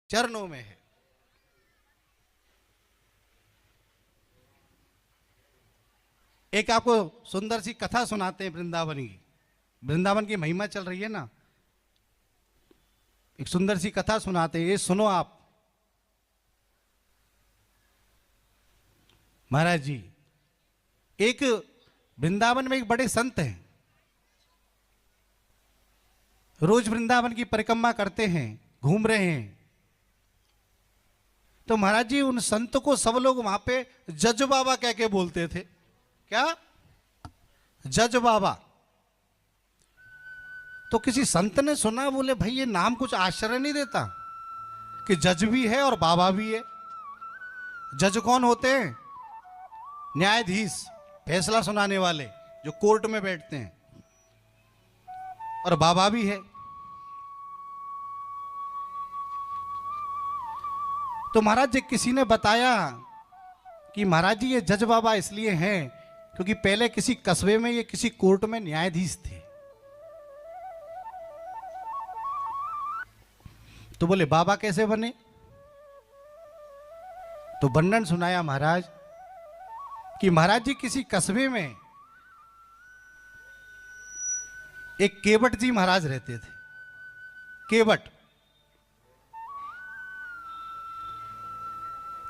चरणों में है। एक आपको सुंदर सी कथा सुनाते हैं वृंदावन की। वृंदावन की महिमा चल रही है ना, एक सुंदर सी कथा सुनाते हैं, ये सुनो आप। महाराज जी, एक वृंदावन में एक बड़े संत हैं, रोज वृंदावन की परिक्रमा करते हैं, घूम रहे हैं। तो महाराज जी, उन संत को सब लोग वहां पे जज बाबा कह के बोलते थे। क्या? जज बाबा। तो किसी संत ने सुना, बोले भाई ये नाम कुछ आश्चर्य नहीं देता कि जज भी है और बाबा भी है। जज कौन होते हैं? न्यायाधीश, फैसला सुनाने वाले, जो कोर्ट में बैठते हैं। और बाबा भी है। तो महाराज जी, किसी ने बताया कि महाराज जी ये जज बाबा इसलिए हैं क्योंकि पहले किसी कस्बे में ये किसी कोर्ट में न्यायाधीश थे। तो बोले बाबा कैसे बने? तो वर्णन सुनाया महाराज कि महाराज जी किसी कस्बे में एक केवट जी महाराज रहते थे।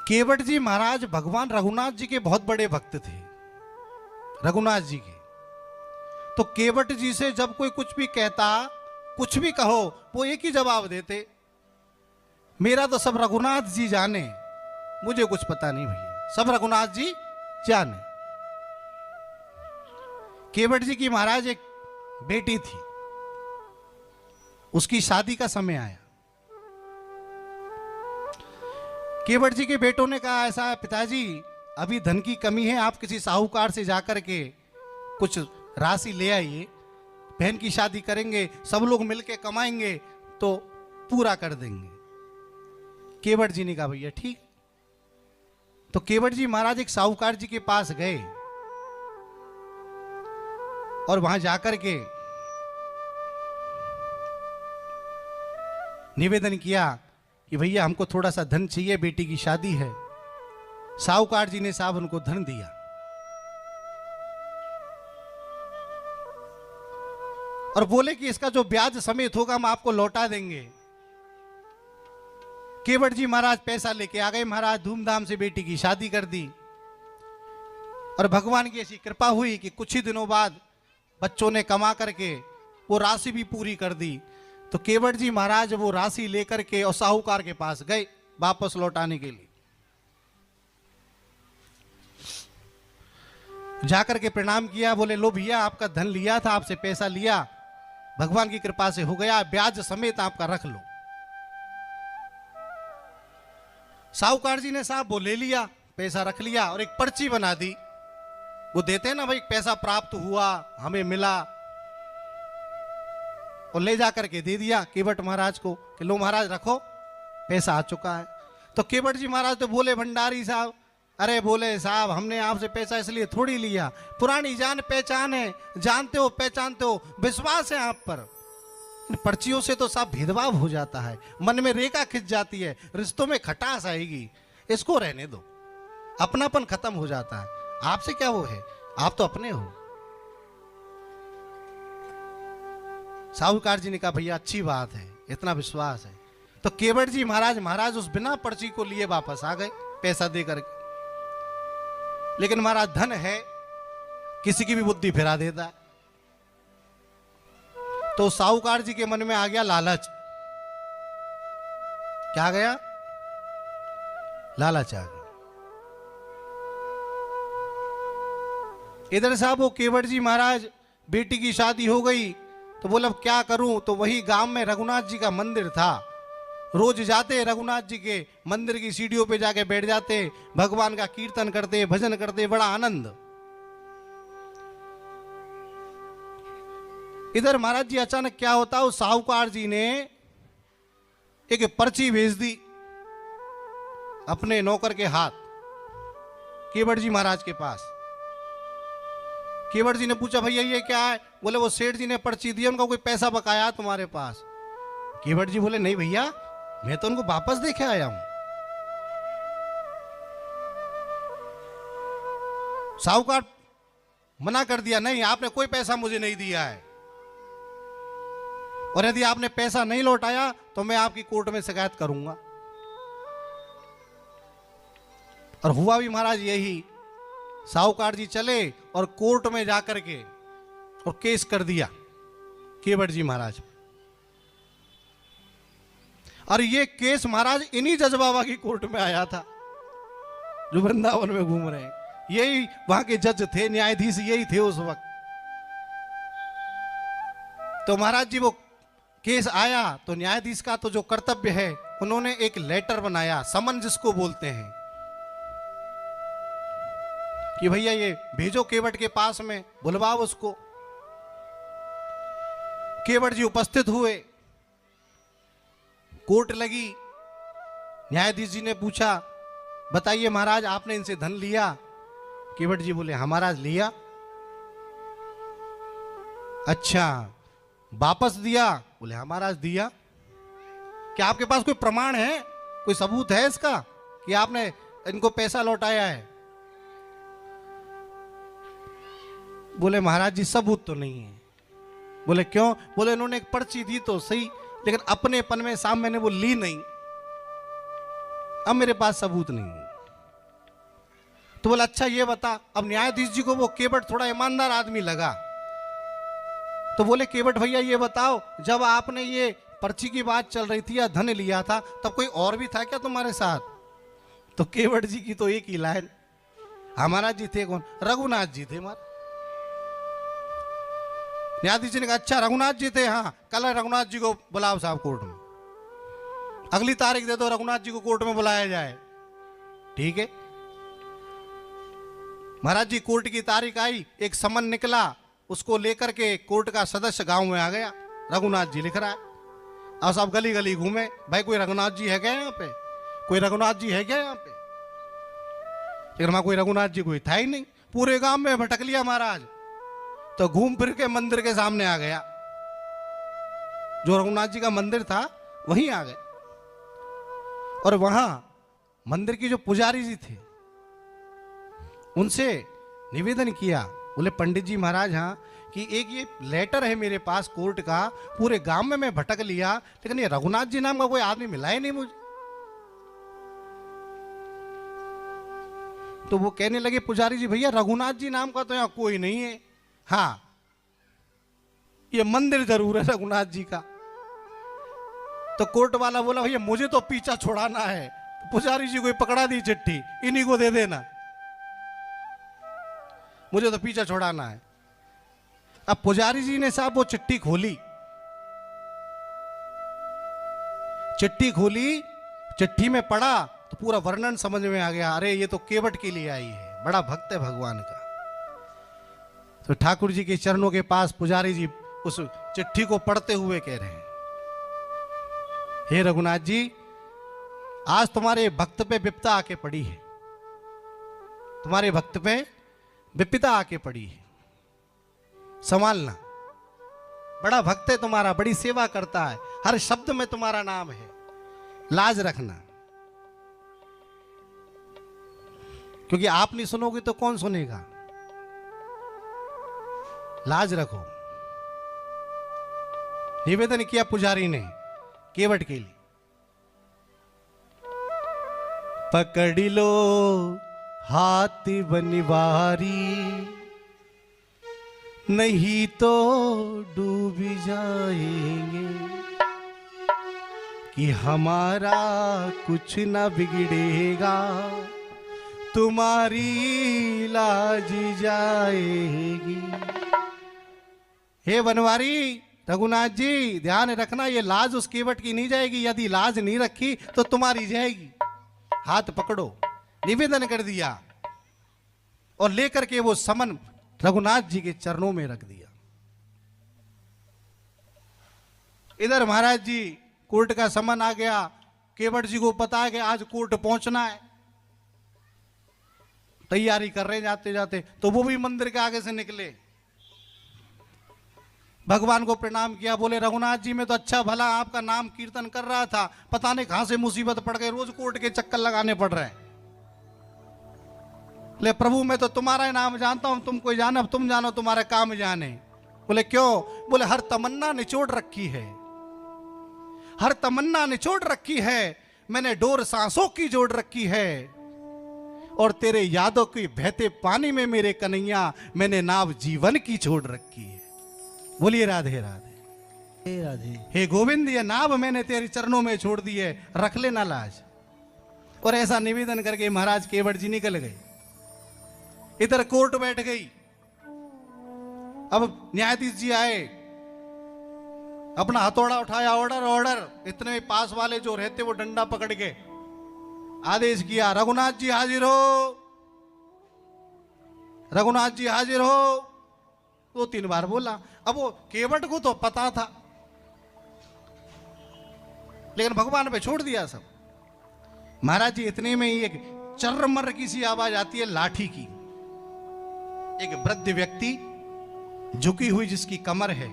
केवट जी महाराज भगवान रघुनाथ जी के बहुत बड़े भक्त थे, रघुनाथ जी के। तो केवट जी से जब कोई कुछ भी कहता, कुछ भी कहो, वो एक ही जवाब देते, मेरा तो सब रघुनाथ जी जाने, मुझे कुछ पता नहीं भैया, सब रघुनाथ जी जाने। केवट जी की महाराज एक बेटी थी, उसकी शादी का समय आया। केवट जी के बेटों ने कहा, ऐसा है पिताजी, अभी धन की कमी है, आप किसी साहूकार से जाकर के कुछ राशि ले आइए, बहन की शादी करेंगे, सब लोग मिलके कमाएंगे तो पूरा कर देंगे। केवट जी ने कहा भैया ठीक। तो केवट जी महाराज एक साहूकार जी के पास गए और वहां जाकर के निवेदन किया कि भैया हमको थोड़ा सा धन चाहिए, बेटी की शादी है। साहूकार जी ने साहब उनको धन दिया। और बोले कि इसका जो ब्याज समेत होगा हम आपको लौटा देंगे। केवट जी महाराज पैसा लेके आ गए, महाराज धूमधाम से बेटी की शादी कर दी। और भगवान की ऐसी कृपा हुई कि कुछ ही दिनों बाद बच्चों ने कमा करके वो राशि भी पूरी कर दी। तो केवट जी महाराज वो राशि लेकर के और साहूकार के पास गए वापस लौटाने के लिए। जाकर के प्रणाम किया, बोले लो भैया आपका धन लिया था, आपसे पैसा लिया, भगवान की कृपा से हो गया, ब्याज समेत आपका रख लो। साहूकार जी ने साहब वो ले लिया, पैसा रख लिया और एक पर्ची बना दी। वो देते हैं ना भाई, पैसा प्राप्त हुआ, हमें मिला, और ले जाकर के दे दिया केवट महाराज को कि लो महाराज रखो, पैसा आ चुका है। तो केवट जी महाराज तो बोले भंडारी साहब, अरे बोले साहब हमने आपसे पैसा इसलिए थोड़ी लिया, पुरानी जान पहचान है, जानते हो पहचानते हो, विश्वास है आप पर। इन पर्चियों से तो साहब भेदभाव हो जाता है, मन में रेखा खिंच जाती है, रिश्तों में खटास आएगी, इसको रहने दो, अपनापन खत्म हो जाता है। आपसे क्या वो है, आप तो अपने हो। साहूकार जी ने कहा भैया अच्छी बात है, इतना विश्वास है। तो केवट जी महाराज उस बिना पर्ची को लिए वापस आ गए पैसा दे करके। लेकिन महाराज धन है, किसी की भी बुद्धि फिरा देता है। तो साहूकार जी के मन में आ गया लालच। क्या आ गया? लालच आ गया। इधर साहब वो केवट जी महाराज बेटी की शादी हो गई, तो बोला अब क्या करूं। तो वही गांव में रघुनाथ जी का मंदिर था, रोज जाते रघुनाथ जी के मंदिर की सीढ़ियों पे जाके बैठ जाते, भगवान का कीर्तन करते, भजन करते, बड़ा आनंद। इधर महाराज जी अचानक क्या होता, उस साहूकार जी ने एक पर्ची भेज दी अपने नौकर के हाथ केवट जी महाराज के पास। केवट जी ने पूछा भैया ये क्या है? बोले वो सेठ जी ने पर्ची दी, उनका कोई पैसा बकाया तुम्हारे पास। केवट जी बोले नहीं भैया, मैं तो उनको वापस देखे आया हूं। साहूकार मना कर दिया, नहीं आपने कोई पैसा मुझे नहीं दिया है, और यदि आपने पैसा नहीं लौटाया तो मैं आपकी कोर्ट में शिकायत करूंगा। और हुआ भी महाराज यही, साहूकार जी चले और कोर्ट में जाकर के और केस कर दिया केवट जी महाराज। और ये केस महाराज इन्हीं जज बाबा की कोर्ट में आया था जो वृंदावन में घूम रहे हैं। यही वहां के जज थे, न्यायाधीश यही थे उस वक्त। तो महाराज जी वो केस आया तो न्यायाधीश का तो जो कर्तव्य है, उन्होंने एक लेटर बनाया, समन जिसको बोलते हैं, कि भैया ये भेजो केवट के पास में, बुलवाओ उसको। केवट जी उपस्थित हुए, कोर्ट लगी। न्यायाधीश जी ने पूछा, बताइए महाराज आपने इनसे धन लिया? केवट जी बोले, हाँ महाराज लिया। अच्छा वापस दिया? बोले, हाँ महाराज दिया। क्या आपके पास कोई प्रमाण है, कोई सबूत है इसका कि आपने इनको पैसा लौटाया है? बोले, महाराज जी सबूत तो नहीं है। बोले, क्यों? बोले, इन्होंने एक पर्ची दी तो सही, लेकिन अपने पन में साहब मैंने वो ली नहीं, अब मेरे पास सबूत नहीं है। तो बोला, अच्छा ये बता। अब न्यायाधीश जी को वो केवट थोड़ा ईमानदार आदमी लगा, तो बोले, केवट भैया ये बताओ, जब आपने ये पर्ची की बात चल रही थी या धन लिया था, तब कोई और भी था क्या तुम्हारे साथ? तो केवट जी की तो एक ही लाइन, हमारा जी थे कौन? रघुनाथ जी थे हमारे। न्यायाधीश जी ने कहा, अच्छा रघुनाथ जी थे, हाँ कल रघुनाथ जी को बुलाओ साहब कोर्ट में, अगली तारीख दे दो, रघुनाथ जी को कोर्ट में बुलाया जाए। ठीक है महाराज जी, कोर्ट की तारीख आई, एक समन निकला, उसको लेकर के कोर्ट का सदस्य गांव में आ गया। रघुनाथ जी लिख रहा है, और सब गली गली घूमे, भाई कोई रघुनाथ जी है क्या यहाँ पे, कोई रघुनाथ जी है क्या यहाँ पे? लेकिन वहां कोई रघुनाथ जी कोई था ही नहीं, पूरे गांव में भटक लिया महाराज। तो घूम फिर के मंदिर के सामने आ गया, जो रघुनाथ जी का मंदिर था वहीं आ गए, और वहां मंदिर की जो पुजारी जी थे उनसे निवेदन किया। बोले, पंडित जी महाराज, हाँ कि एक ये लेटर है मेरे पास कोर्ट का, पूरे गांव में मैं भटक लिया, लेकिन ये रघुनाथ जी नाम का कोई आदमी मिला ही नहीं मुझे। तो वो कहने लगे पुजारी जी, भैया रघुनाथ जी नाम का तो यहाँ कोई नहीं है, हाँ ये मंदिर जरूर है रघुनाथ जी का। तो कोर्ट वाला बोला, भैया मुझे तो पीछा छुड़ाना है, पुजारी जी को पकड़ा दी चिट्ठी, इन्हीं को दे देना, मुझे तो पीछा छुड़ाना है। अब पुजारी जी ने साहब वो चिट्ठी खोली, चिट्ठी में पढ़ा तो पूरा वर्णन समझ में आ गया, अरे ये तो केवट के लिए आई है, बड़ा भक्त है भगवान का। तो ठाकुर जी के चरणों के पास पुजारी जी उस चिट्ठी को पढ़ते हुए कह रहे हैं, हे रघुनाथ जी, आज तुम्हारे भक्त पे विपदा आके पड़ी है, तुम्हारे भक्त पे विपदा आके पड़ी है, संभालना। बड़ा भक्त है तुम्हारा, बड़ी सेवा करता है, हर शब्द में तुम्हारा नाम है, लाज रखना, क्योंकि आप नहीं सुनोगे तो कौन सुनेगा, लाज रखो। निवेदन किया पुजारी ने केवट के लिए, पकड़ लो हाथी बनिवारी, नहीं तो डूब जाएंगे, कि हमारा कुछ ना बिगड़ेगा, तुम्हारी लाज जाएगी। हे बनवारी रघुनाथ जी, ध्यान रखना, ये लाज उस केवट की नहीं जाएगी, यदि लाज नहीं रखी तो तुम्हारी जाएगी। हाथ पकड़ो, निवेदन कर दिया, और लेकर के वो समन रघुनाथ जी के चरणों में रख दिया। इधर महाराज जी कोर्ट का समन आ गया, केवट जी को पता है कि आज कोर्ट पहुंचना है, तैयारी कर रहे जाते जाते, तो वो भी मंदिर के आगे से निकले। भगवान को प्रणाम किया, बोले रघुनाथ जी मैं तो अच्छा भला आपका नाम कीर्तन कर रहा था, पता नहीं कहां से मुसीबत पड़ गई, रोज कोर्ट के चक्कर लगाने पड़ रहे हैं। ले प्रभु मैं तो तुम्हारा ही नाम जानता हूं, तुम कोई जानो, तुम जानो तुम्हारे काम जाने। बोले क्यों? बोले हर तमन्ना निचोड़ रखी है, हर तमन्ना निचोड़ रखी है, मैंने डोर सांसों की जोड़ रखी है, और तेरे यादों की बहते पानी में मेरे कन्हैया मैंने नाव जीवन की छोड़ रखी है। बोलिए राधे राधे। हे राधे। हे गोविंद ये नाव मैंने तेरे चरणों में छोड़ दी है, रख लेना लाज। और ऐसा निवेदन करके महाराज केवट जी निकल गए। इधर कोर्ट बैठ गई। अब न्यायाधीश जी आए, अपना हथौड़ा उठाया, ऑर्डर ऑर्डर। इतने में पास वाले जो रहते वो डंडा पकड़ के आदेश किया, रघुनाथ जी हाजिर हो, रघुनाथ जी हाजिर हो। 2-3 बार बोला। अब वो केवट को तो पता था, लेकिन भगवान पे छोड़ दिया सब। महाराज जी इतने में ही एक चर्रमर की सी आवाज आती है लाठी की। एक वृद्ध व्यक्ति झुकी हुई जिसकी कमर है,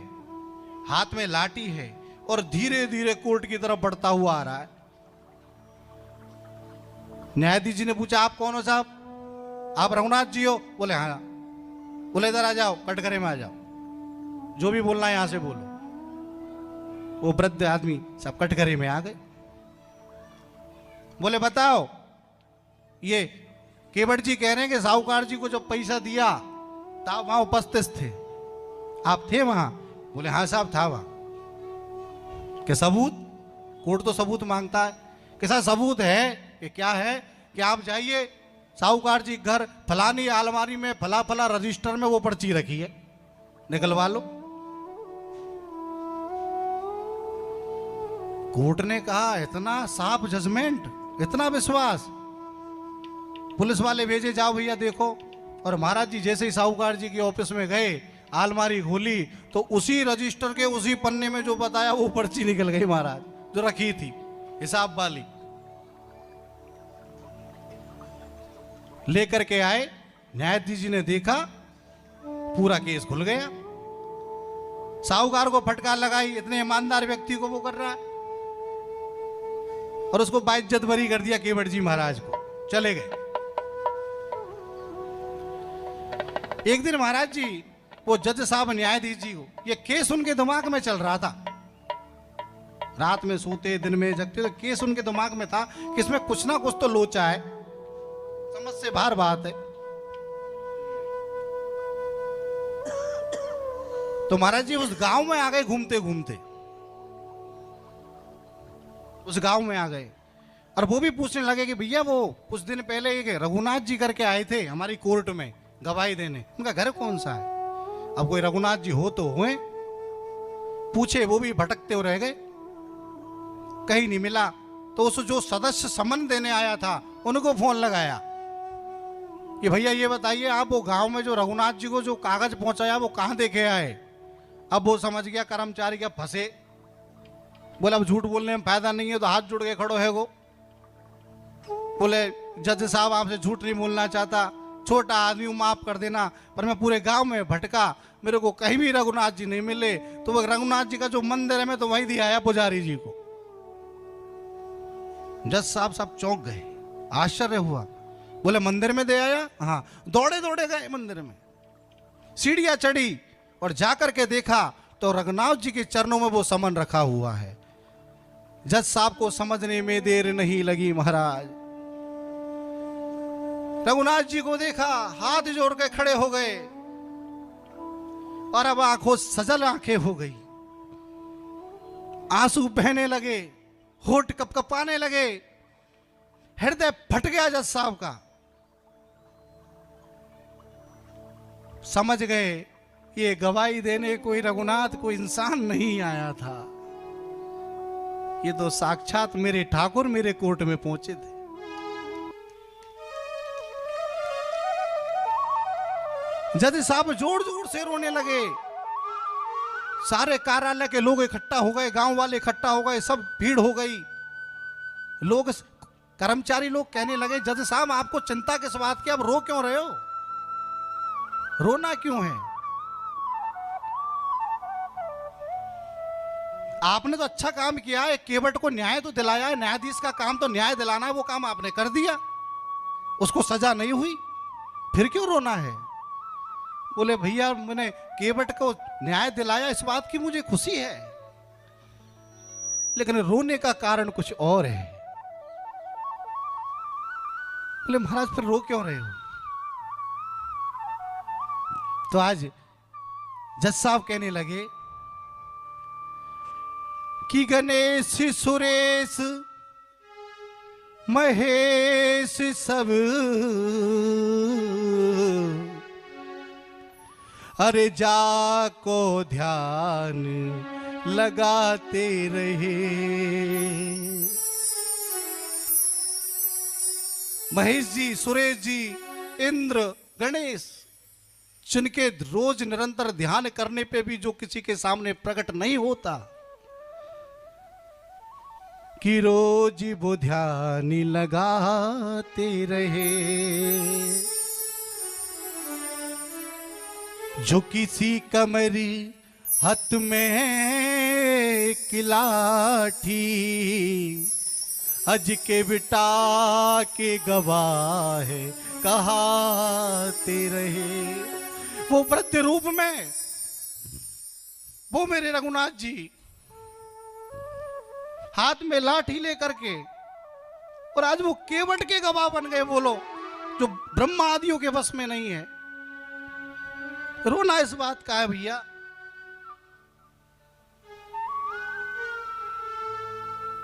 हाथ में लाठी है, और धीरे धीरे कोर्ट की तरफ बढ़ता हुआ आ रहा है। न्यायाधीश जी ने पूछा आप कौन हो साहब? आप रघुनाथ जी हो? बोले हाँ। बोले इधर आ जाओ, कटघरे में आ जाओ, जो भी बोलना है यहां से बोलो। वो वृद्ध आदमी सब कटघरे में आ गए। बोले बताओ, ये केवट जी कह रहे हैं कि साहूकार जी को जब पैसा दिया तब वहां उपस्थित थे, आप थे वहां? बोले हाँ साहब था वहां। कि सबूत? कोर्ट तो सबूत मांगता है। कि साहब सबूत है कि क्या है कि आप जाइए साहूकार जी घर, फलानी अलमारी में फला फला रजिस्टर में वो पर्ची रखी है, निकलवा लो। कोर्ट ने कहा इतना साफ जजमेंट, इतना विश्वास। पुलिस वाले भेजे, जाओ भैया देखो। और महाराज जी जैसे ही साहूकार जी के ऑफिस में गए, अलमारी खोली तो उसी रजिस्टर के उसी पन्ने में जो बताया वो पर्ची निकल गई महाराज, जो रखी थी हिसाब वाली। लेकर के आए, न्यायाधीश जी ने देखा, पूरा केस खुल गया। साहूकार को फटकार लगाई, इतने ईमानदार व्यक्ति को वो कर रहा है, और उसको बाइज्जत बरी कर दिया केवट जी महाराज को, चले गए। एक दिन महाराज जी वो जज साहब न्यायाधीश जी को ये केस उनके दिमाग में चल रहा था। रात में सोते दिन में जगते तो केस उनके दिमाग में था कि इसमें कुछ ना कुछ तो लोचा है, समझ से बाहर बात है। तो महाराज जी उस गांव में आ गए, घूमते घूमते उस गांव में आ गए, और वो भी पूछने लगे कि भैया वो कुछ दिन पहले एक रघुनाथ जी करके आए थे हमारी कोर्ट में गवाही देने, उनका घर कौन सा है? अब कोई रघुनाथ जी हो तो हुए, पूछे, वो भी भटकते हो रह गए, कहीं नहीं मिला। तो उस जो सदस्य समन देने आया था उनको फोन लगाया कि भैया ये बताइए आप वो गांव में जो रघुनाथ जी को जो कागज पहुंचाया वो कहां देखे आए? अब वो समझ गया कर्मचारी क्या फंसे। बोले अब झूठ बोलने में फायदा नहीं है, तो हाथ जुड़ के खड़ो है वो। बोले जज साहब आपसे झूठ नहीं बोलना चाहता, छोटा आदमी हूं, माफ कर देना, पर मैं पूरे गांव में भटका, मेरे को कहीं भी रघुनाथ जी नहीं मिले, तो वो रघुनाथ जी का जो मंदिर है मैं तो वहीं दिया पुजारी जी को। जज साहब सब चौंक गए, आश्चर्य हुआ। बोले मंदिर में दे आया? हाँ। दौड़े दौड़े गए मंदिर में, सीढ़ियां चढ़ी और जाकर के देखा तो रघुनाथ जी के चरणों में वो समन रखा हुआ है। जज साहब को समझने में देर नहीं लगी महाराज। रघुनाथ जी को देखा, हाथ जोड़ के खड़े हो गए, और अब आंखों सजल आंखें हो गई, आंसू बहने लगे, होठ कपकपाने लगे, हृदय फट गया जज साहब का। समझ गए ये गवाही देने कोई रघुनाथ कोई इंसान नहीं आया था, ये तो साक्षात मेरे ठाकुर मेरे कोर्ट में पहुंचे थे। जज साहब जोर जोर से रोने लगे, सारे कार्यालय के लोग इकट्ठा हो गए, गांव वाले इकट्ठा हो गए, सब भीड़ हो गई। लोग कर्मचारी लोग कहने लगे जज साहब आपको चिंता किस बात की, आप रो क्यों रहे हो, रोना क्यों है? आपने तो अच्छा काम किया है, केवट को न्याय तो दिलाया है, न्यायाधीश का काम तो न्याय दिलाना है, वो काम आपने कर दिया, उसको सजा नहीं हुई, फिर क्यों रोना है? बोले भैया मैंने केवट को न्याय दिलाया, इस बात की मुझे खुशी है, लेकिन रोने का कारण कुछ और है। बोले महाराज फिर रो क्यों रहे हो? तो आज जज साहब कहने लगे कि गणेश सुरेश महेश सब अरे जाको ध्यान लगाते रहे। महेश जी, सुरेश जी, इंद्र, गणेश, जिनके रोज निरंतर ध्यान करने पे भी जो किसी के सामने प्रकट नहीं होता, कि रोज वो ध्यान लगाते रहे। जो किसी कमरी हाथ में किलाठी अज के बिटा के गवाह कहाते रहे। वो वृद्ध रूप में वो मेरे रघुनाथ जी हाथ में लाठी लेकर के, और आज वो केवट के गवाह बन गए, बोलो, जो ब्रह्मा आदियों के बस में नहीं है। रोना इस बात का है भैया,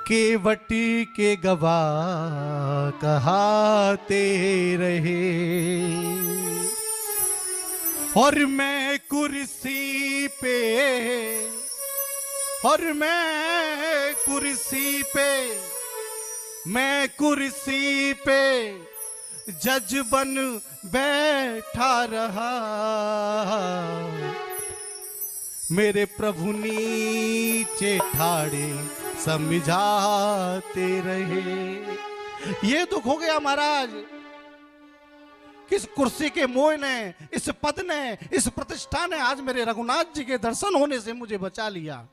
केवटी के गवाह कहाते रहे, और मैं कुर्सी पे, और मैं कुर्सी पे, मैं कुर्सी पे जज बन बैठा रहा, मेरे प्रभु नीचे ठाड़े समझाते रहे। ये दुख हो गया महाराज, किस कुर्सी के मोह ने, इस पद ने, इस प्रतिष्ठा ने आज मेरे रघुनाथ जी के दर्शन होने से मुझे बचा लिया।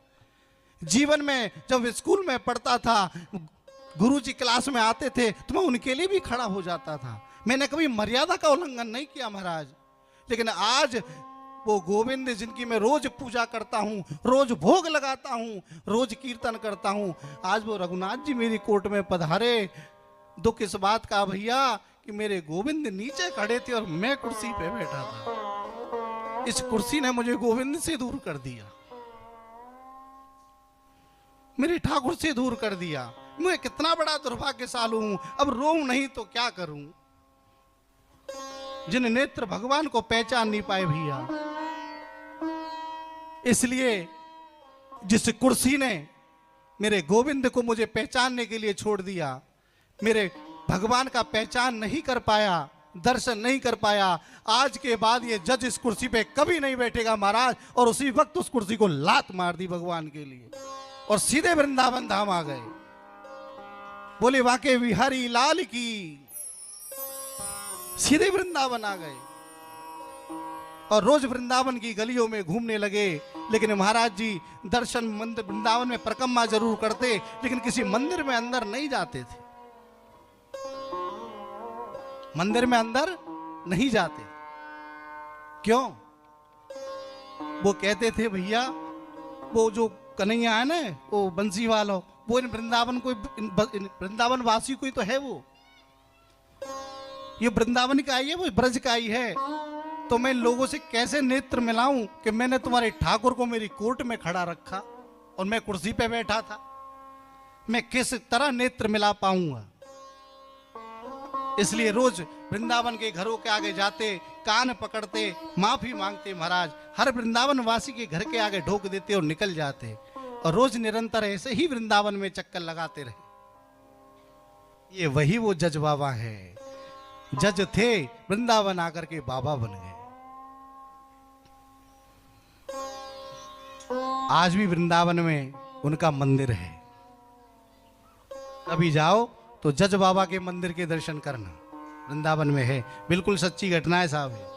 जीवन में जब स्कूल में पढ़ता था, गुरुजी क्लास में आते थे तो मैं उनके लिए भी खड़ा हो जाता था। मैंने कभी मर्यादा का उल्लंघन नहीं किया महाराज, लेकिन आज वो गोविंद जिनकी मैं रोज पूजा करता हूँ, रोज भोग लगाता हूँ, रोज कीर्तन करता हूँ, आज वो रघुनाथ जी मेरी कोर्ट में पधारे। दुख इस बात का भैया कि मेरे गोविंद नीचे खड़े थे और मैं कुर्सी पे बैठा था। इस कुर्सी ने मुझे गोविंद से दूर कर दिया, मेरे ठाकुर से दूर कर दिया। मैं कितना बड़ा दुर्भाग्यशाली हूं। अब रोऊं नहीं तो क्या करूं? जिन नेत्र भगवान को पहचान नहीं पाए भैया, इसलिए जिस कुर्सी ने मेरे गोविंद को मुझे पहचानने के लिए छोड़ दिया, मेरे भगवान का पहचान नहीं कर पाया, दर्शन नहीं कर पाया, आज के बाद ये जज इस कुर्सी पे कभी नहीं बैठेगा महाराज। और उसी वक्त उस कुर्सी को लात मार दी भगवान के लिए और सीधे वृंदावन धाम आ गए। बोले वाके बिहारी लाल की, सीधे वृंदावन आ गए और रोज वृंदावन की गलियों में घूमने लगे। लेकिन महाराज जी दर्शन मंदिर वृंदावन में परिक्रमा जरूर करते, लेकिन किसी मंदिर में अंदर नहीं जाते थे, मंदिर में अंदर नहीं जाते। क्यों? वो कहते थे भैया, वो जो कन्हैया है ना, वो बंसी वाला, वो इन वृंदावन को, वृंदावन वासी कोई तो है, वो ये वृंदावन का ही है, वो ब्रज का ही है। तो मैं लोगों से कैसे नेत्र मिलाऊं कि मैंने तुम्हारे ठाकुर को मेरी कोर्ट में खड़ा रखा और मैं कुर्सी पे बैठा था? मैं किस तरह नेत्र मिला पाऊंगा? इसलिए रोज वृंदावन के घरों के आगे जाते, कान पकड़ते, माफी मांगते महाराज, हर वृंदावन वासी के घर के आगे ढोक देते और निकल जाते, और रोज निरंतर ऐसे ही वृंदावन में चक्कर लगाते रहे। ये वही वो जज बाबा है, जज थे, वृंदावन आकर के बाबा बन गए। आज भी वृंदावन में उनका मंदिर है, कभी जाओ तो जज बाबा के मंदिर के दर्शन करना, वृंदावन में है। बिल्कुल सच्ची घटना है साहब है।